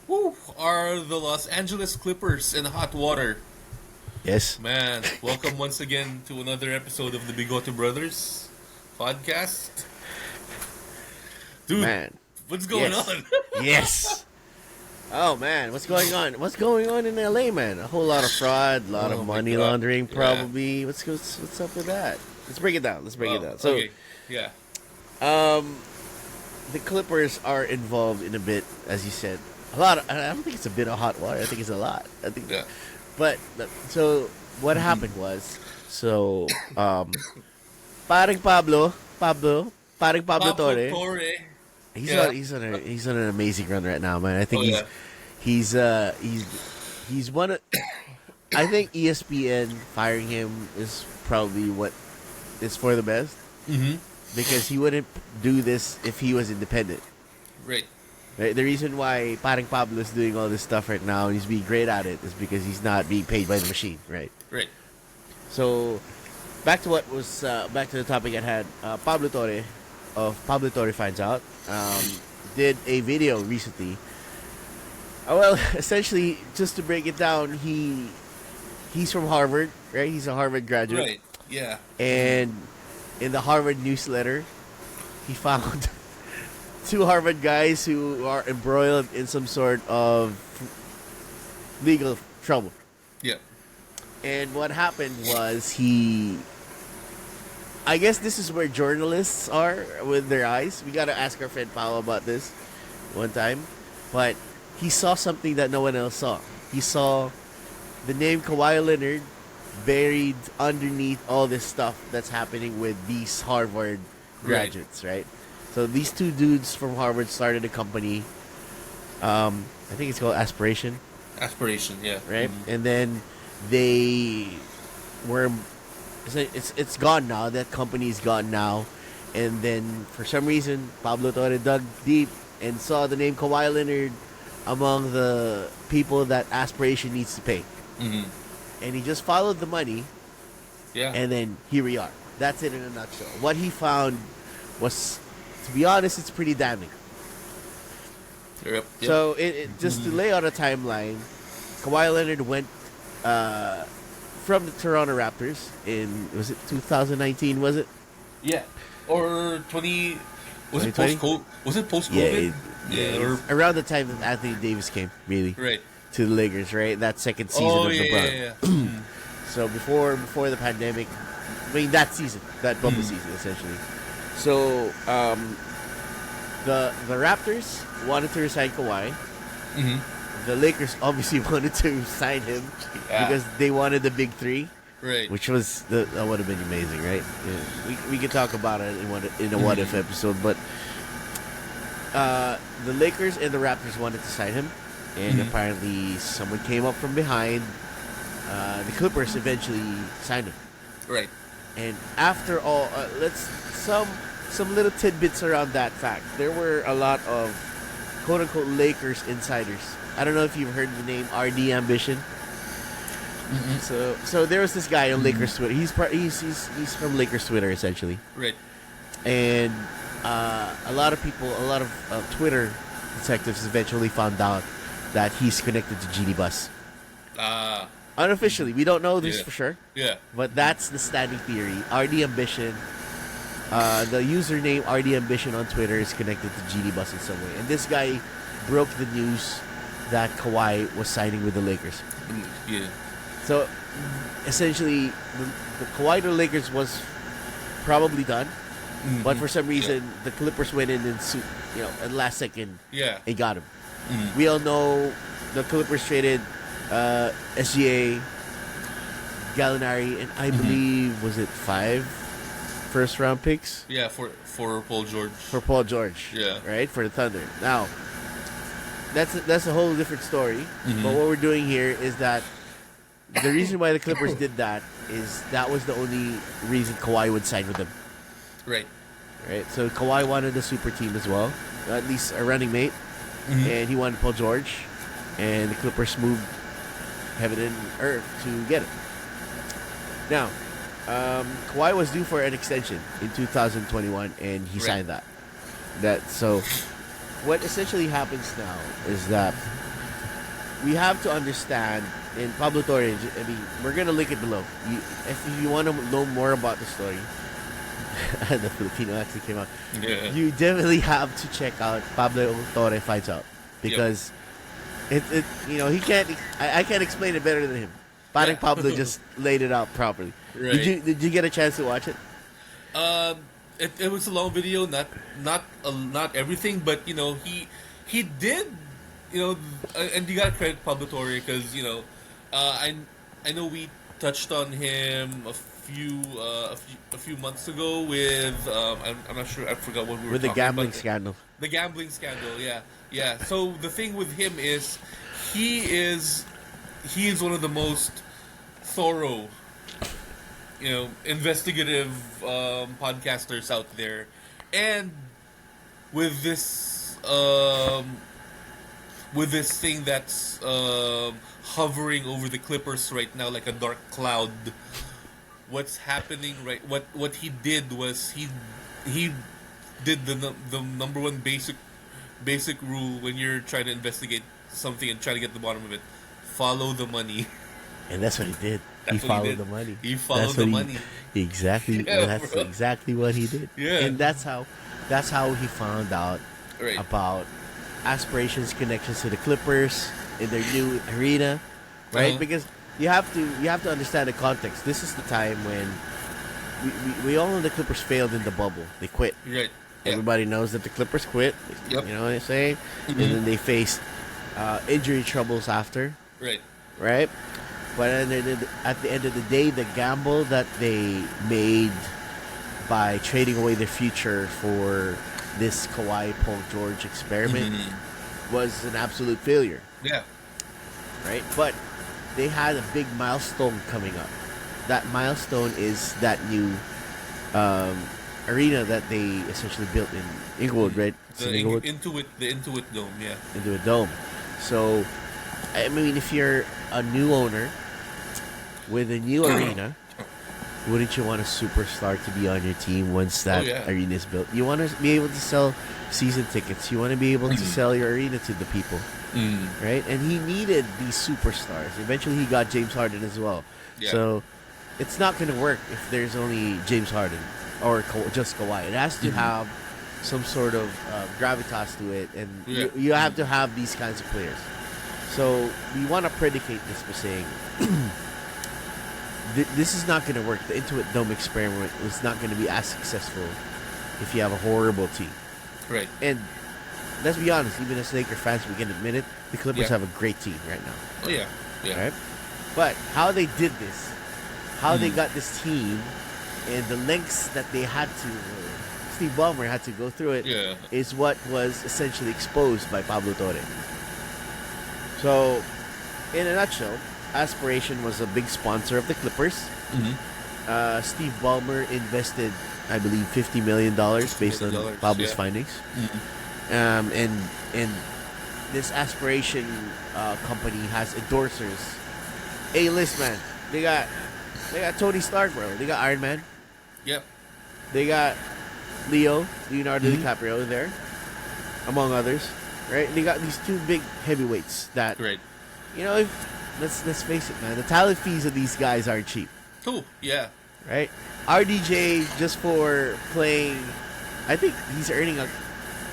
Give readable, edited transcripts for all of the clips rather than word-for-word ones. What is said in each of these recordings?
Woo! Are the Los Angeles Clippers in hot water? Yes. Man, welcome once again to another episode of the Bigote Brothers podcast. Dude, Man. what's going Yes. on? Yes. Oh man, what's going on? What's going on in LA, man? A whole lot of fraud, a lot of Oh my money god. laundering, Yeah. probably. What's up with that? Let's break it down. Let's break it down. So, Okay. Yeah. um, the Clippers are involved in a bit, as you said. A lot. I don't think it's a bit of hot water. I think it's a lot. I think, Yeah. but so what happened was, paring Pablo Pablo Torre. Torre. He's Yeah. he's on an amazing run right now, man. I think Oh yeah. he's uh he's he's one of. I think ESPN firing him is probably what is for the best Mm-hmm. because he wouldn't do this if he was independent. Right. Right? The reason why Paring Pablo is doing all this stuff right now and he's being great at it is because he's not being paid by the machine, right? Right. So back to the topic at hand. Pablo Torre of Pablo Torre Finds Out did a video recently. Well, essentially, just to break it down, he's from Harvard, right? He's a Harvard graduate, Right. Yeah. and in the Harvard newsletter, he found two Harvard guys who are embroiled in some sort of legal trouble. Yeah. And what happened was I guess this is where journalists are with their eyes. We got to ask our friend Paolo about this one time. But he saw something that no one else saw. He saw the name Kawhi Leonard buried underneath all this stuff that's happening with these Harvard graduates, right? So these two dudes from Harvard started a company. I think it's called Aspiration, Aspiration. Yeah. right? And then they were it's gone now. That company is gone now. And then for some reason, Pablo Torre dug deep and saw the name Kawhi Leonard among the people that Aspiration needs to pay. Mm-hmm. And he just followed the money, Yeah. and then here we are. That's it in a nutshell. What he found was, to be honest, it's pretty damning. Yep. So just to lay out a timeline, Kawhi Leonard went from the Toronto Raptors in, was it 2019? Was it? Yeah. Or 20. Was it 2020? post COVID? Was it post Yeah, COVID? Or around the time that Anthony Davis came, really, right. to the Lakers, right? That second season Oh of yeah, LeBron. yeah, yeah. So before the pandemic, I mean that season, that bubble season, essentially. So the Raptors wanted to resign Kawhi. Mm-hmm. The Lakers obviously wanted to sign him Yeah. because they wanted the big three, Right. which was that would have been amazing, right? Yeah, we could talk about it in a what if episode, but the Lakers and the Raptors wanted to sign him, and apparently someone came up from behind. The Clippers eventually signed him, Right. and after all, let's some little tidbits around that fact. There were a lot of quote unquote Lakers insiders. I don't know if you've heard the name RD Ambition. So there was this guy on Lakers Twitter. He's from Lakers Twitter essentially, Right. and a lot of people, a lot of Twitter detectives eventually found out that he's connected to GD Bus. Unofficially, we don't know this Yeah. for sure, Yeah. but that's the standing theory. RD Ambition, the username RD Ambition on Twitter is connected to GD Bus in some way, and this guy broke the news that Kawhi was signing with the Lakers. Yeah. So essentially, the Kawhi to the Lakers was probably done, but for some reason the Clippers went in and at the last second Yeah. and got him. We all know the Clippers traded SGA, Gallinari, and I believe was it 5 first round picks Yeah. For Paul George. for Paul George. Yeah. Right, for the Thunder. Now that's a whole different story. But what we're doing here is that the reason why the Clippers did that is that was the only reason Kawhi would sign with them. Right. Right? So Kawhi wanted a super team as well, at least a running mate, and he wanted Paul George, and the Clippers moved heaven and earth to get it. Now, Kawhi was due for an extension in 2021, and he signed that. So, what essentially happens now is that we have to understand in Pablo Torre. I mean, we're gonna link it below. If you want to know more about the story, the Filipino actually came out. Yeah. You definitely have to check out Pablo Torre Fights Out because it he can't. I can't explain it better than him. Parang Pablo just laid it out properly. Right. Did you get a chance to watch it? It was a long video, not everything, but he did, and you gotta credit Pablo Torre because I know we touched on him a few months ago with I'm not sure, I forgot what we were With the talking gambling about. scandal. The gambling scandal, yeah. So the thing with him is he is one of the most thorough, investigative podcasters out there, and with this thing that's hovering over the Clippers right now like a dark cloud. What's happening what he did was he did the number one basic rule when you're trying to investigate something and try to get to the bottom of it: follow the money. And that's what he did. He followed the money. He followed the money. Exactly. Yeah, that's bro. exactly what he did. Yeah. And that's how he found out Right. about Aspirations' connections to the Clippers in their new arena, right? Uh-huh. Because you have to understand the context. This is the time when we all know the Clippers failed in the bubble. They quit. Right. Yeah. Everybody knows that the Clippers quit. Yep. You know what I'm saying? Mhm. And then they faced injury troubles after, Right. right? But at the end of the day, the gamble that they made by trading away their future for this Kawhi Paul George experiment was an absolute failure, Yeah. right? But they had a big milestone coming up. That milestone is that new arena that they essentially built in Inglewood, right? It's in The Inglewood. Intuit Dome, yeah. Into a dome. So, I mean, if you're a new owner with a new arena, wouldn't you want a superstar to be on your team once that arena is built? You want to be able to sell season tickets. You want to be able to sell your arena to the people, right? And he needed these superstars. Eventually, he got James Harden as well. Yeah. So, it's not going to work if there's only James Harden or just Kawhi. It has to have some sort of gravitas to it, and you have to have these kinds of players. So we want to predicate this by saying this is not going to work. The Intuit Dome experiment is not going to be as successful if you have a horrible team. Right. And let's be honest, even as Laker fans, we can admit it, the Clippers have a great team right now. Oh yeah. Yeah. Right? But how they did this, how they got this team, and the lengths that they had to, Steve Ballmer had to go through it, is what was essentially exposed by Pablo Torre. So, in a nutshell, Aspiration was a big sponsor of the Clippers. Steve Ballmer invested, I believe, $50 million based on Pablo's findings. And this Aspiration company has endorsers. A-list, man. They got Tony Stark, bro. They got Iron Man. Yep. They got Leonardo DiCaprio there, among others, right? They got these two big heavyweights that, let's face it, man. The talent fees of these guys aren't cheap. Cool. Yeah. Right? RDJ, just for playing, I think he's earning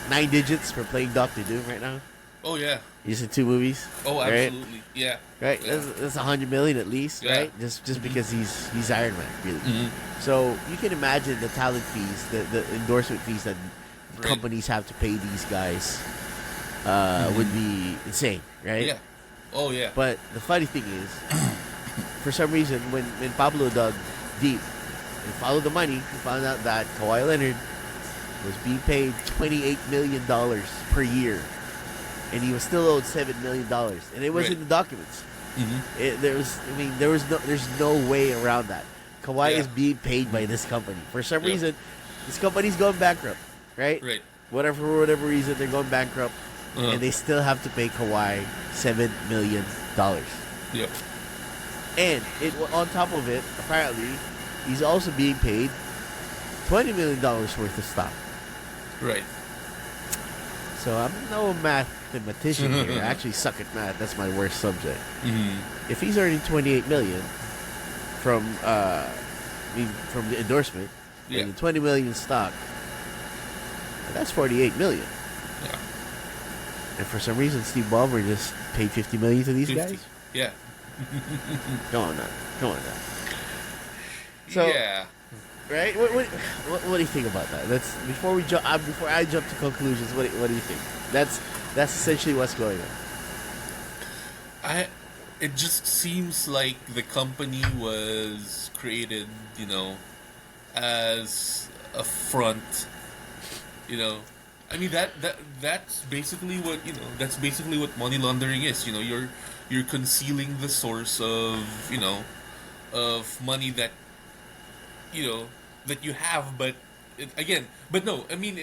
9 digits for playing Doctor Doom right now. Oh yeah. He's in 2 movies. Oh, right? absolutely. Yeah. Right? Yeah. That's $100 million at least, right? Just because he's Iron Man, really. So you can imagine the talent fees, the endorsement fees that companies have to pay these guys would be insane, right? Yeah. Oh yeah. But the funny thing is, for some reason, when Pablo dug deep and followed the money, he found out that Kawhi Leonard was being paid $28 million per year, and he was still owed $7 million, and it was in the documents. There's no way around that. Kawhi is being paid by this company. For some reason, this company's going bankrupt, right? Right. For whatever reason, they're going bankrupt, and they still have to pay Kawhi $7 million. Yep. And on top of it, apparently, he's also being paid $20 million worth of stock. Right. So I'm no mathematician here. I actually suck at math. That's my worst subject. If he's earning 28 million from from the endorsement and 20 million in stock, that's 48 million. Yeah. And for some reason, Steve Ballmer just paid 50 million to these 50. guys. Yeah. Come on now. So, yeah. right? What do you think about that? That's before I jump to conclusions. What do you think? That's essentially what's going on. It just seems like the company was created, as a front. I mean that's basically what money laundering is. You're concealing the source of money that that you have, but no, I mean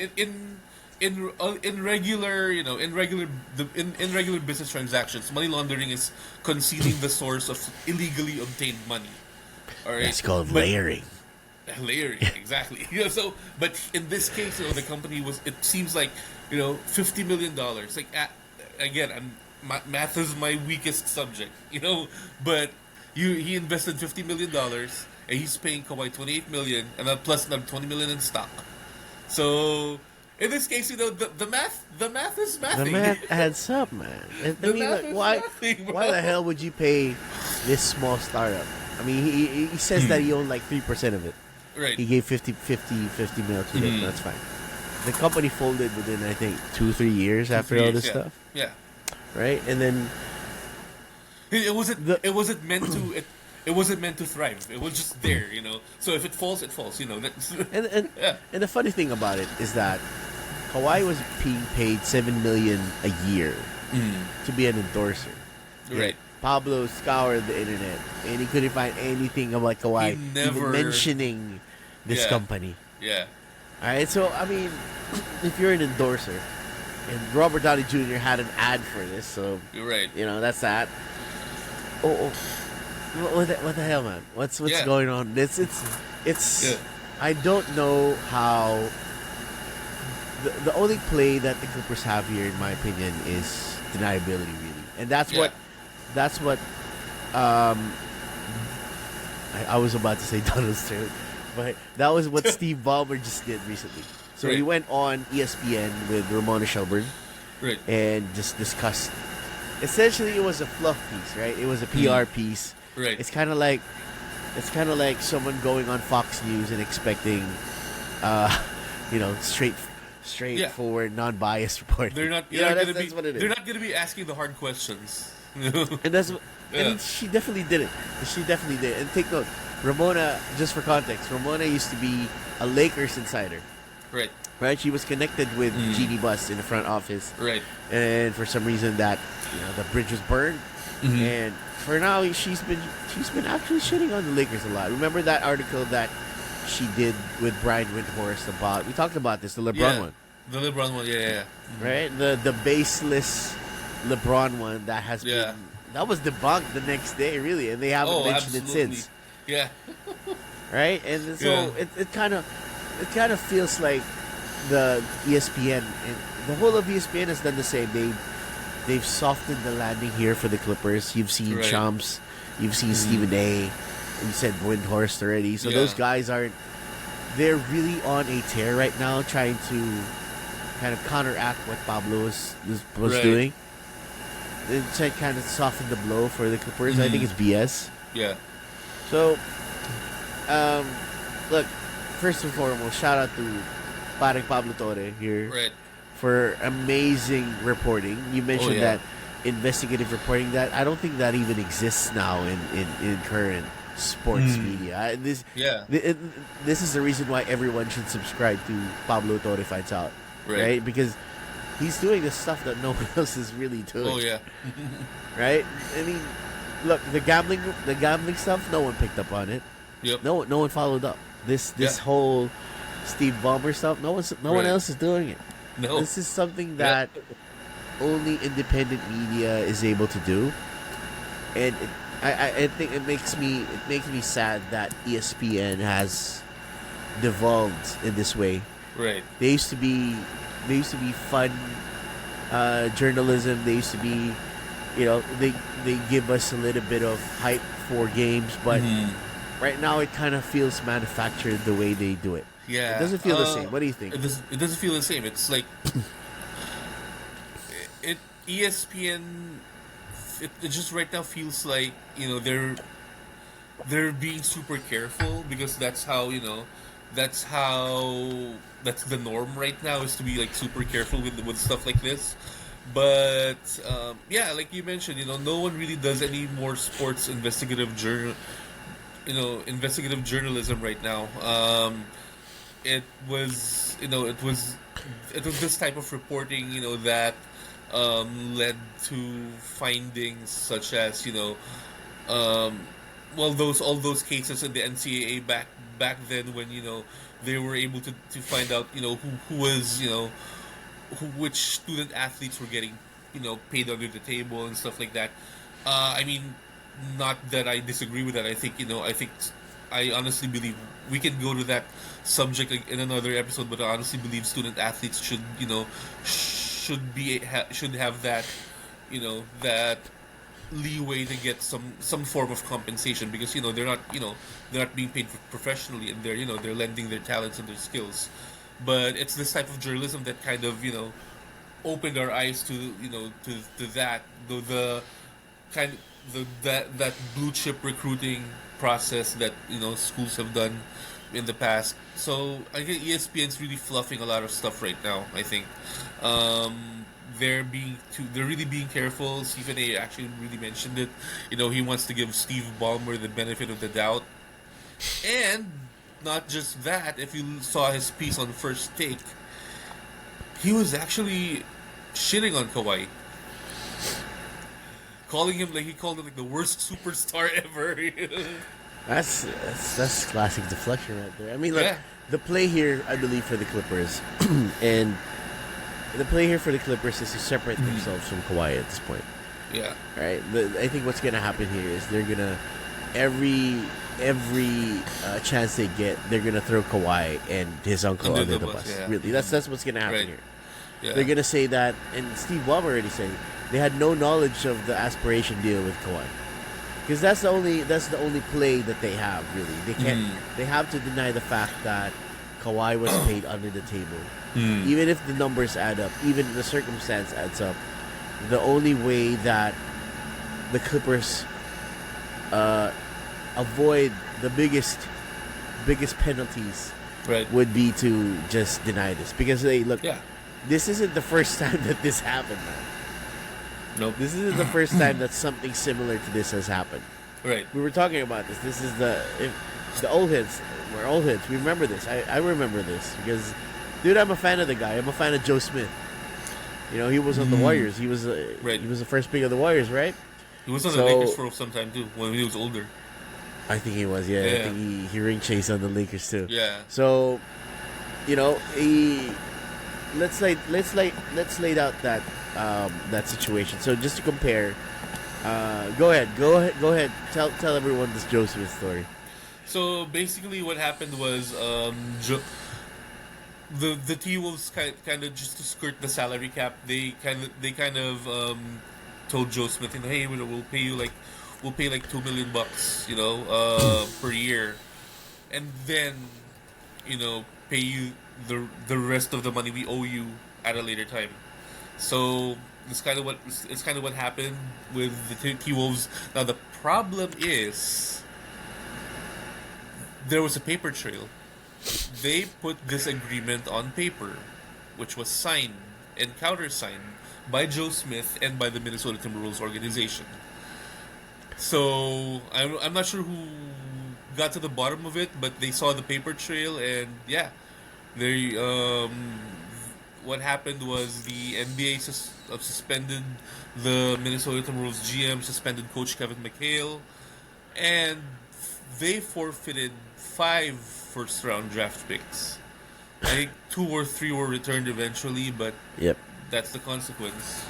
in regular in regular business transactions, money laundering is concealing the source of illegally obtained money. All right, That's called layering. Layering, exactly. So, but in this case, the company was. It seems like $50 million. Like again, math is my weakest subject. But he invested $50 million, and he's paying Kawhi 28 million, and then plus another 20 million in stock. So in this case, the math is mathing. The math adds up, man. Why the hell would you pay this small startup? I mean, he says that he owned like 3% of it. Right. He gave 50 mil to them. That's fine. The company folded within, I think, 2-3 years after all this stuff. Yeah. Right, and then it wasn't meant to. It wasn't meant to thrive. It was just there, So if it falls, it falls. That's and the funny thing about it is that Kawhi was being paid $7 million a year to be an endorser. Right. Pablo scoured the internet and he couldn't find anything about Kawhi even mentioning this company. Yeah. All right. So I mean, if you're an endorser, and Robert Downey Jr. had an ad for this, so you're right. That's that. Oh. What the hell, man? What's going on? It's. I don't know how. The only play that the Clippers have here, in my opinion, is deniability, really, and that's what. I was about to say Donald Sterling, but that was what Steve Ballmer just did recently. So he went on ESPN with Ramona Shelburne, and just discussed. Essentially, it was a fluff piece, right? It was a PR piece. Right. It's kind of like someone going on Fox News and expecting, straightforward, non-biased reporting. They're not. That's what it is. They're not going to be asking the hard questions. And she definitely did it. And take note, Ramona. Just for context, Ramona used to be a Lakers insider. Right. She was connected with Jeannie Buss in the front office. Right. And for some reason that the bridge was burned. And for now, she's been actually shitting on the Lakers a lot. Remember that article that she did with Brian Windhorst about? We talked about this, the LeBron one. The LeBron one, yeah. Right, the baseless LeBron one that has been was debunked the next day, really, and they haven't mentioned it since. Yeah. Right, and so it kind of feels like the ESPN and the whole of ESPN has done the same. They've softened the landing here for the Clippers. You've seen Chumps. You've seen Stephen A. You said Windhorst already. So those guys they're really on a tear right now, trying to kind of counteract what Pablo was doing. They try to kind of soften the blow for the Clippers. I think it's BS. Yeah. So, look, first and foremost, shout out to Parang Pablo Torre here. Right. For amazing reporting. You mentioned that investigative reporting, that I don't think that even exists now in current sports media. This is the reason why everyone should subscribe to Pablo Torre Fights Out, right? Because he's doing the stuff that no one else is really doing. Oh yeah, right? I mean, look, the gambling stuff, no one picked up on it. Yep. No one followed up. This whole Steve Ballmer stuff, no one else is doing it. No. This is something that only independent media is able to do, and I think it makes me sad that ESPN has devolved in this way. Right. They used to be fun journalism. They used to be, they give us a little bit of hype for games, but right now it kind of feels manufactured the way they do it. It Yeah. doesn't feel the same. What do you think? It doesn't feel the same. It's like it ESPN. It just right now feels like they're being super careful because that's how that's the norm right now is to be like super careful with stuff like this. But yeah, like you mentioned, no one really does any more sports investigative journalism right now. It was this type of reporting that led to findings such as um, well, those all those cases in the NCAA back then when they were able to find out who was which student athletes were getting paid under the table and stuff like that. I mean, not that I disagree with that. I honestly believe we can go to that subject like, in another episode. But I honestly believe student athletes should have that that leeway to get some form of compensation because they're not being paid professionally and they're lending their talents and their skills. But it's this type of journalism that kind of opened our eyes to to that the kind that blue chip recruiting process that schools have done in the past. So I think ESPN's really fluffing a lot of stuff right now. I think they're really being careful. Stephen A. actually really mentioned it. He wants to give Steve Ballmer the benefit of the doubt, and not just that. If you saw his piece on First Take, he was actually shitting on Kawhi, calling him like he called him like the worst superstar ever. That's classic deflection right there. I mean, look, Yeah. the play here, I believe, for the Clippers, and the play here for the Clippers is to separate themselves from Kawhi at this point. Yeah. Right? I think what's gonna happen here is they're gonna every chance they get, they're gonna throw Kawhi and his uncle under the bus. Yeah. Really, that's what's gonna happen Right. here. Yeah. They're gonna say that, and Steve Ballmer already said they had no knowledge of the aspiration deal with Kawhi, because that's the only play that they have. Really, they can't. They have to deny the fact that Kawhi was paid under the table, even if the numbers add up, even if the circumstance adds up. The only way that the Clippers avoid the biggest penalties Right. would be to just deny this, because they look. Yeah. This isn't the first time that this happened, man. Nope. This isn't the first time that something similar to this has happened. Right. We were talking about this. This is the old heads. We're old heads. We remember this. I remember this because, dude, I'm a fan of the guy. I'm a fan of Joe Smith. He was on the Warriors. He was Right. he was the first pick of the Warriors, right? He was on the So- Lakers for some time too when he was older. I think he was. Yeah, I Yeah. think he ring chased on the Lakers too. Yeah. So, let's lay out that situation. So just to compare, go ahead. Tell everyone this Joe Smith story. So basically, what happened was the T Wolves kind of just to skirt the salary cap. They kind of told Joe Smith, hey, we'll pay like $2 million, per year, and then pay you the rest of the money we owe you at a later time. So it's kind of what happened with the T Wolves. Now the problem is there was a paper trail. They put this agreement on paper, which was signed and countersigned by Joe Smith and by the Minnesota Timberwolves organization. So I'm not sure who got to the bottom of it, but they saw the paper trail, and yeah, they what happened was the NBA suspended the Minnesota Timberwolves GM, suspended coach Kevin McHale, and they forfeited 5 first-round draft picks. I think 2 or 3 were returned eventually, but Yep. that's the consequence.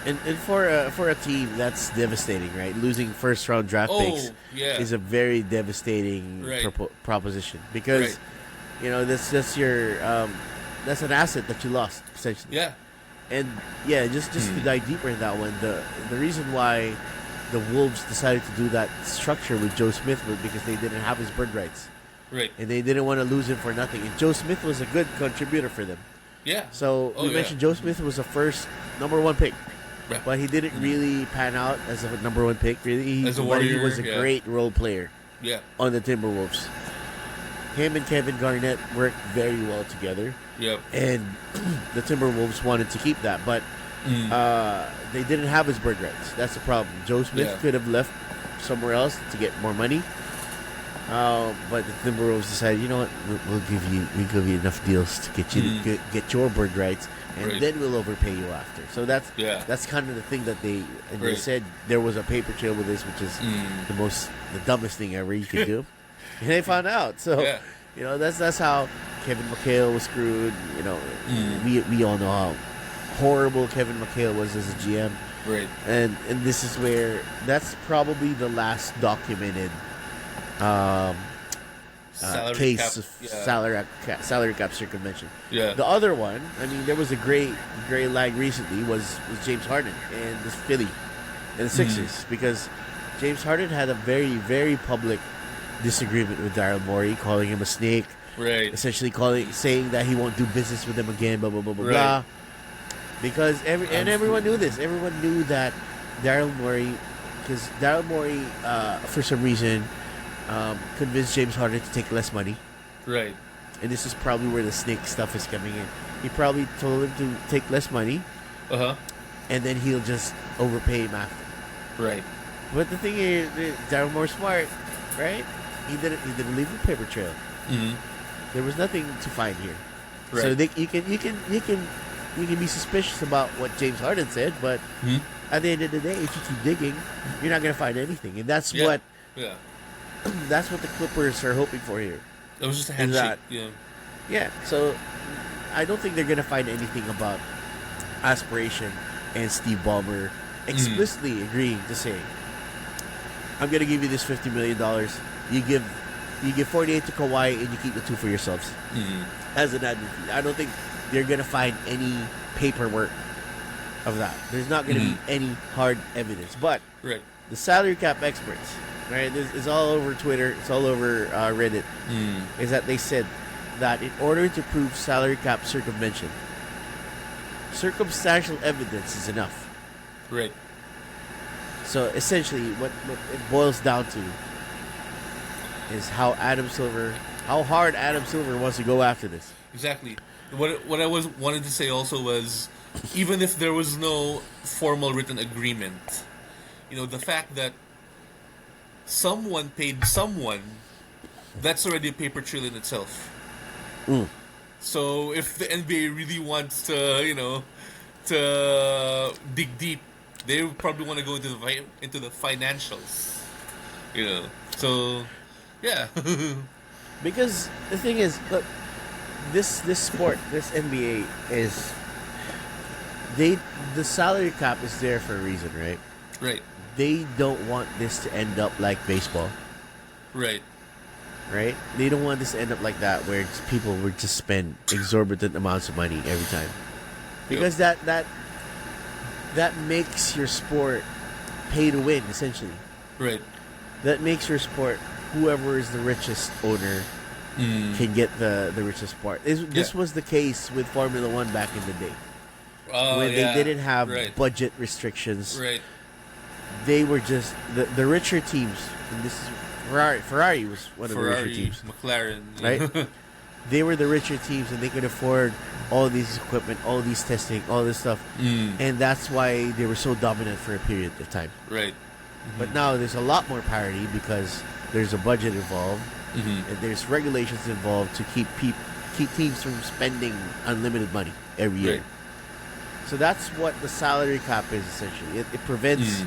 And for a team, that's devastating, right? Losing first round draft picks yeah. is a very devastating Right. proposition, because Right. that's your that's an asset that you lost essentially. Yeah. And yeah, just to dive deeper in that one, the reason why the Wolves decided to do that structure with Joe Smith was because they didn't have his bird rights. Right. And they didn't want to lose him for nothing. And Joe Smith was a good contributor for them. Yeah. So Oh, we yeah. mentioned Joe Smith was the first number one pick. Right. But he didn't really pan out as a number one pick. Really, As a but warrior, he was a yeah. great role player Yeah. on the Timberwolves. Him and Kevin Garnett worked very well together, Yep. and the Timberwolves wanted to keep that, but they didn't have his bird rights. That's the problem. Joe Smith Yeah. could have left somewhere else to get more money, but the Timberwolves decided, you know what, we'll give you enough deals to get you to get your bird rights, and Right. then we'll overpay you after. So that's Yeah. that's kind of the thing that they Right. said there was a paper trail with this, which is the dumbest thing ever you could do, and they found out. So Yeah. you know that's how Kevin McHale was screwed. You know, we all know how horrible Kevin McHale was as a GM, Right. and this is where that's probably the last documented Salary case cap, of yeah. salary cap circumvention. Yeah. The other one, I mean, there was a great lag recently was James Harden and the Philly and the Sixers because James Harden had a very, very public disagreement with Daryl Morey, calling him a snake, Right. essentially saying that he won't do business with him again, blah blah blah blah Right. blah. Because everyone knew this. Everyone knew that Daryl Morey, because Daryl Morey, for some reason, convinced James Harden to take less money. Right. And this is probably where the snake stuff is coming in. He probably told him to take less money, Uh-huh. and then he'll just overpay him after. Right. But the thing is, Daryl Morey's smart, right? He didn't leave a paper trail. Mm-hmm. There was nothing to find here. Right. So you can be suspicious about what James Harden said, but at the end of the day, if you keep digging, you're not gonna find anything, and that's Yeah. what Yeah. that's what the Clippers are hoping for here. It was just a Is handshake. that- Yeah. Yeah, so I don't think they're gonna find anything about aspiration and Steve Ballmer explicitly agreeing to say, "I'm gonna give you this $50 million. You give 48 to Kawhi, and you keep the 2 for yourselves as an admin fee." I don't think they're gonna find any paperwork of that. There's not gonna be any hard evidence, but Right. the salary cap experts, right? This is all over Twitter. It's all over Reddit. Is that they said that in order to prove salary cap circumvention, circumstantial evidence is enough. Right. So essentially, what it boils down to is how hard Adam Silver wants to go after this. Exactly. What I wanted to say also was, even if there was no formal written agreement, the fact that someone paid someone, that's already a paper trail in itself. So if the NBA really wants to, to dig deep, they would probably want to go into the financials. So yeah. Because the thing is, look, this sport, this NBA is the salary cap is there for a reason, right? Right. They don't want this to end up like baseball, Right. right? They don't want this to end up like that, where people would just spend exorbitant amounts of money every time, because that makes your sport pay to win, essentially. Right. That makes your sport, whoever is the richest owner can get the richest part. This was the case with Formula One back in the day, when they didn't have budget restrictions. Right. They were just the richer teams, and this is Ferrari was one of the richer teams, McLaren, right? They were the richer teams, and they could afford all these equipment, all these testing, all this stuff, and that's why they were so dominant for a period of time. Right. But now there's a lot more parity because there's a budget involved, and there's regulations involved to keep teams from spending unlimited money every year. Right. So that's what the salary cap is, essentially. It prevents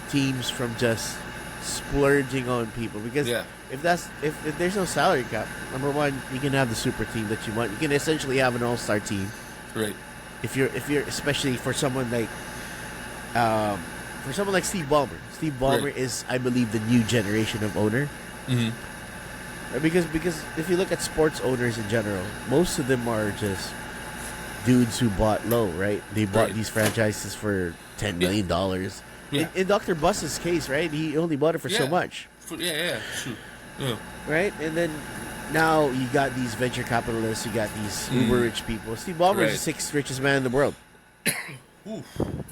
teams from just splurging on people, because if there's no salary cap, number one, you can have the super team that you want. You can essentially have an all-star team. Right. If you're especially for someone like Steve Ballmer. Steve Ballmer is, I believe, the new generation of owner. Because if you look at sports owners in general, most of them are just dudes who bought low, right? They bought Right. these franchises for $10 million. Yeah. In Dr. Bus's case, right? He only bought it for so Yeah. much, Yeah. Shoot. Yeah. right? And then now you got these venture capitalists, you got these Mm. uber rich people. Steve Ballmer is Right. the sixth richest man in the world. Oof.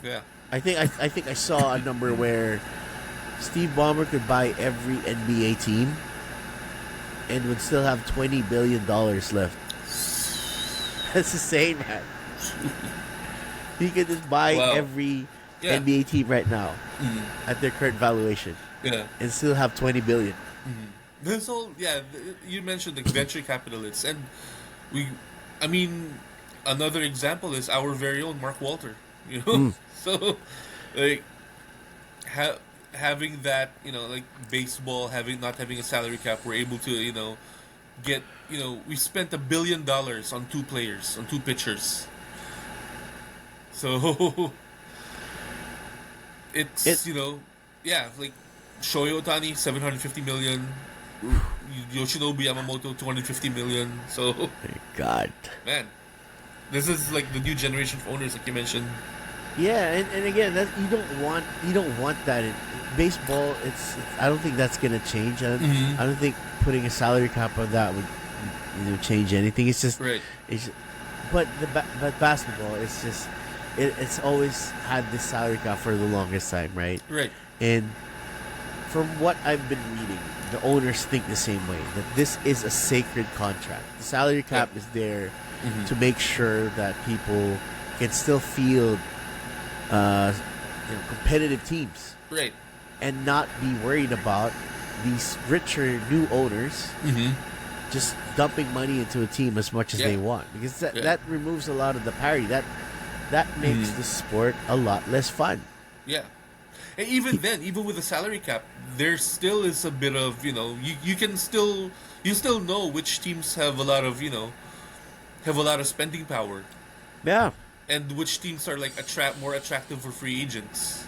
Yeah. I think I saw a number where Steve Ballmer could buy every NBA team and would still have $20 billion left. That's insane, man. He could just buy Wow. every Yeah. NBA team right now Mhm. at their current valuation Yeah. and still have $20 billion. This whole you mentioned the venture capitalists, and I mean, another example is our very own Mark Walter. You know, so like having that, like baseball not having a salary cap, we're able to get we spent $1 billion on two players, on two pitchers. So it's like Shohei Ohtani 750 million, Yoshinobu Yamamoto 250 million. So God. man, this is like the new generation of owners, like you mentioned. Yeah, and again, that you don't want that in baseball. I don't think that's gonna change. I don't think putting a salary cap on that would change anything. It's just Right. But but basketball, it's just it's always had this salary cap for the longest time, right? Right. And from what I've been reading, the owners think the same way, that this is a sacred contract. The salary cap is there to make sure that people can still field competitive teams Right. and not be worried about these richer new owners just dumping money into a team as much as they want, because that removes a lot of the parity. That makes the sport a lot less fun. Yeah. And even then, even with the salary cap, there still is a bit of, you still know which teams have a lot of spending power, Yeah. and which teams are like more attractive for free agents.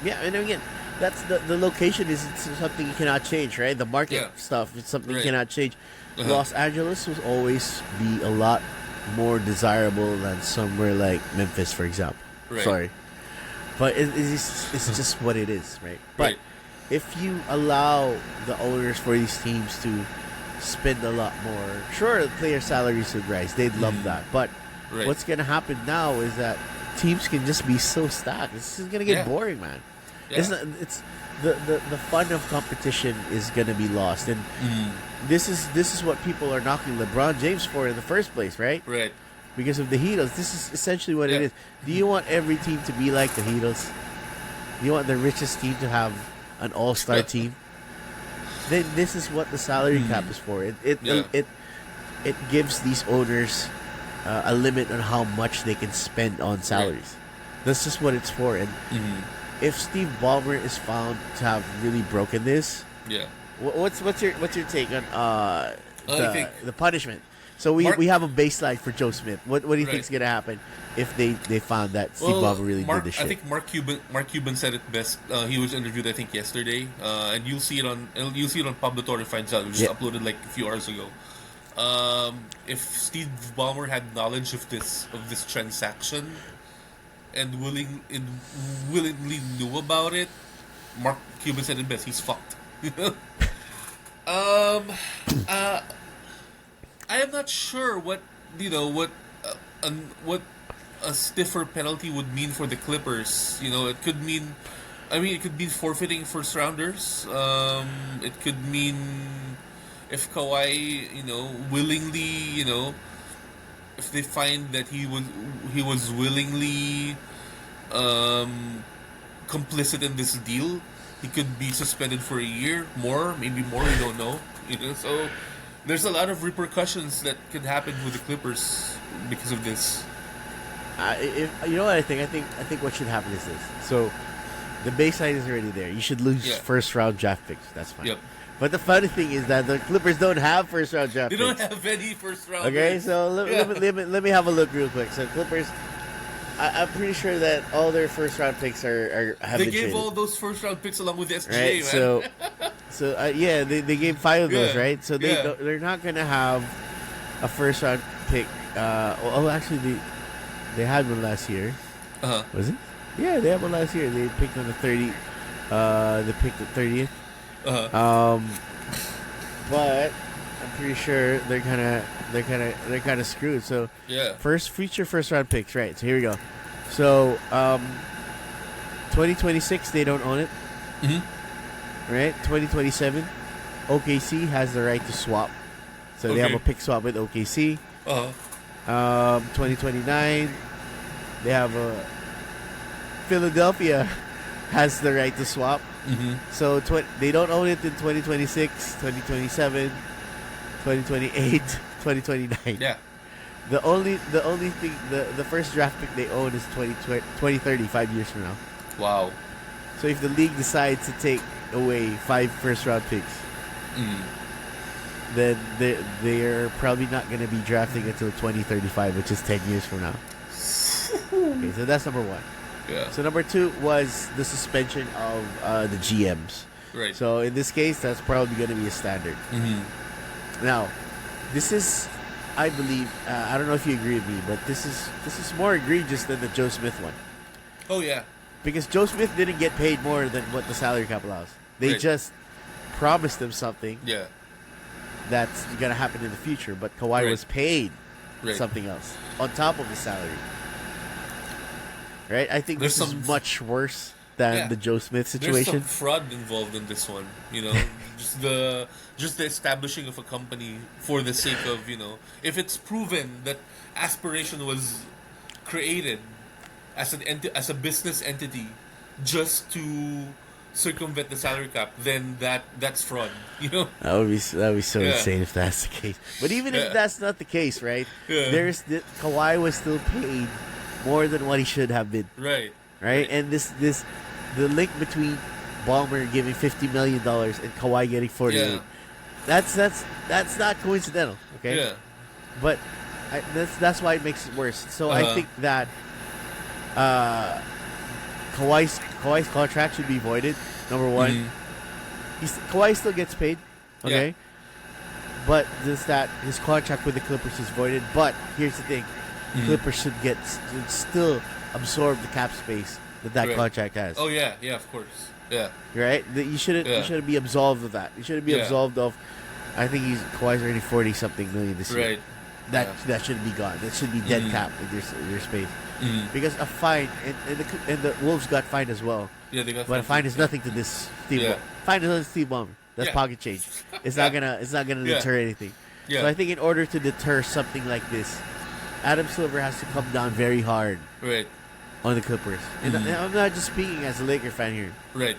Yeah, and again, that's the location is something you cannot change, right? The market stuff is something you Right. cannot change. Uh-huh. Los Angeles will always be a lot more desirable than somewhere like Memphis, for example. Right. Sorry, but it's just what it is, right? But Right. if you allow the owners for these teams to spend a lot more, sure, the player salaries would rise. They'd love that, but Right. what's going to happen now is that teams can just be so stacked. This is going to get Yeah. boring, man. Yeah. It's the fun of competition is going to be lost, and this is what people are knocking LeBron James for in the first place, right? Right. Because of the Heatles. This is essentially what it Yeah. is. Do you want every team to be like the Heatles? Do you want the richest team to have an all-star team? Then this is what the salary cap is for. It gives these owners a limit on how much they can spend on salaries. That's just what it's for. And if Steve Ballmer is found to have really broken this, Yeah. what's your take on I think the punishment? So we have a baseline for Joe Smith. What do you Right. think is gonna happen if they found that Steve Ballmer really did this shit? I think Mark Cuban said it best. He was interviewed, I think, yesterday, and you'll see it on Pablo Torre Finds Out, which was uploaded like a few hours ago. If Steve Ballmer had knowledge of this transaction and willingly knew about it, Mark Cuban said it best. He's fucked. I am not sure what a stiffer penalty would mean for the Clippers. It could mean, it could mean forfeiting first rounders. It could mean if Kawhi, willingly, if they find that he was willingly complicit in this deal, he could be suspended for a year, maybe more. We don't know. So there's a lot of repercussions that could happen with the Clippers because of this. You know what I think? I think what should happen is this. So the baseline is already there. You should lose first round draft picks. That's fine. Yep. But the funny thing is that the Clippers don't have first round draft They picks. don't have any first round. Okay, picks. so let me have a look real quick. So Clippers, I'm pretty sure that all their first round picks have They been gave traded. all those first round picks along with the SGA, Right, man. so they gave 5 of those, Yeah, right? So they're not gonna have a first round pick. Actually, They had one last year. Was it? Yeah, they had one last year. They picked on the 30. They picked the 30th. But I'm pretty sure they're kind of screwed. So Yeah. first round picks, right? So here we go. So 2026 they don't own it, right? 2027 OKC has the right to swap, so they have a pick swap with OKC. 2029 they have a Philadelphia has the right to swap. So they don't own it in 2026, 2027, 2028, 2029. Yeah. The only thing the first draft pick they own is 2030, 5 years from now. Wow. So if the league decides to take away 5 first round picks, then they're probably not going to be drafting until 2035, which is 10 years from now. Okay, so that's number 1. Yeah. So number 2 was the suspension of the GMs. Right. So in this case, that's probably going to be a standard. Now, this is, I believe, I don't know if you agree with me, but this is more egregious than the Joe Smith one. Oh yeah. Because Joe Smith didn't get paid more than what the salary cap allows. They just promised him something that's going to happen in the future, but Kawhi was paid something else on top of the salary. Right? I think this is much worse than the Joe Smith situation. There's some fraud involved in this one, you know. just the establishing of a company for the sake of, you know, if it's proven that Aspiration was created as as a business entity just to circumvent the salary cap, then that's fraud, you know. That would be so insane if that's the case. But even if that's not the case, right? Yeah. Kawhi was still paid more than what he should have been. Right. And the link between Ballmer giving $50 million and Kawhi getting 48. Yeah. That's not coincidental, okay? Yeah. But that's why it makes it worse. So I think that Kawhi's contract should be voided. Number 1, Kawhi still gets paid, okay? Yeah. But his contract with the Clippers is voided. But here's the thing: Clippers should still absorb the cap space that contract has. Oh yeah, of course, yeah. Right? You shouldn't be absolved of that. You shouldn't be absolved of. I think Kawhi's earning 40-something million this year. Right. That should be gone. That should be dead cap in your space. Because a fine and the Wolves got fined as well. Yeah, they got. But a fine is nothing to this Steve. Fine is nothing to Steve Ballmer. That's pocket change. It's not gonna deter anything. Yeah. So I think in order to deter something like this, Adam Silver has to come down very hard. Right. On the Clippers. And I'm not just speaking as a Laker fan here. Right.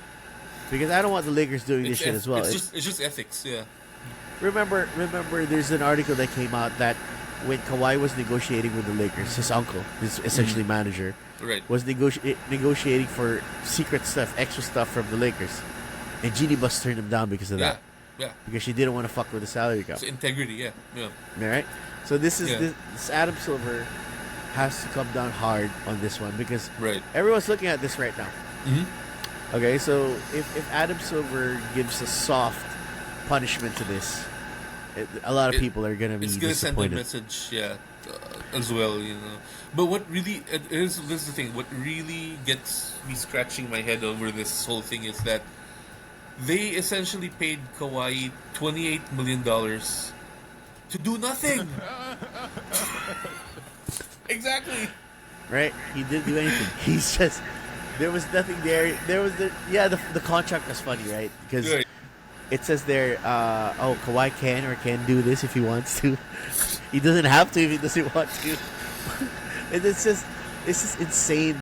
Because I don't want the Lakers doing this shit as well. It's just ethics. Yeah. Remember, there's an article that came out that when Kawhi was negotiating with the Lakers, his uncle, his essentially manager, was negotiating for secret stuff, extra stuff from the Lakers, and Jeannie Buss turned him down because of that. Yeah. Because she didn't want to fuck with the salary cap. It's integrity. Yeah. All right. So this Adam Silver has to come down hard on this one because everyone's looking at this right now. Okay, so if Adam Silver gives a soft punishment to this, a lot of people are going to be disappointed. It's going to send a message, as well, you know. But what really, this is the thing, what really gets me scratching my head over this whole thing is that they essentially paid Kawhi $28 million to do nothing. Exactly. Right? He didn't do anything. He's just, there was nothing there. There was the contract was funny, right? Because it says there, Kawhi can do this if he wants to. He doesn't have to if he doesn't want to. And it's just insane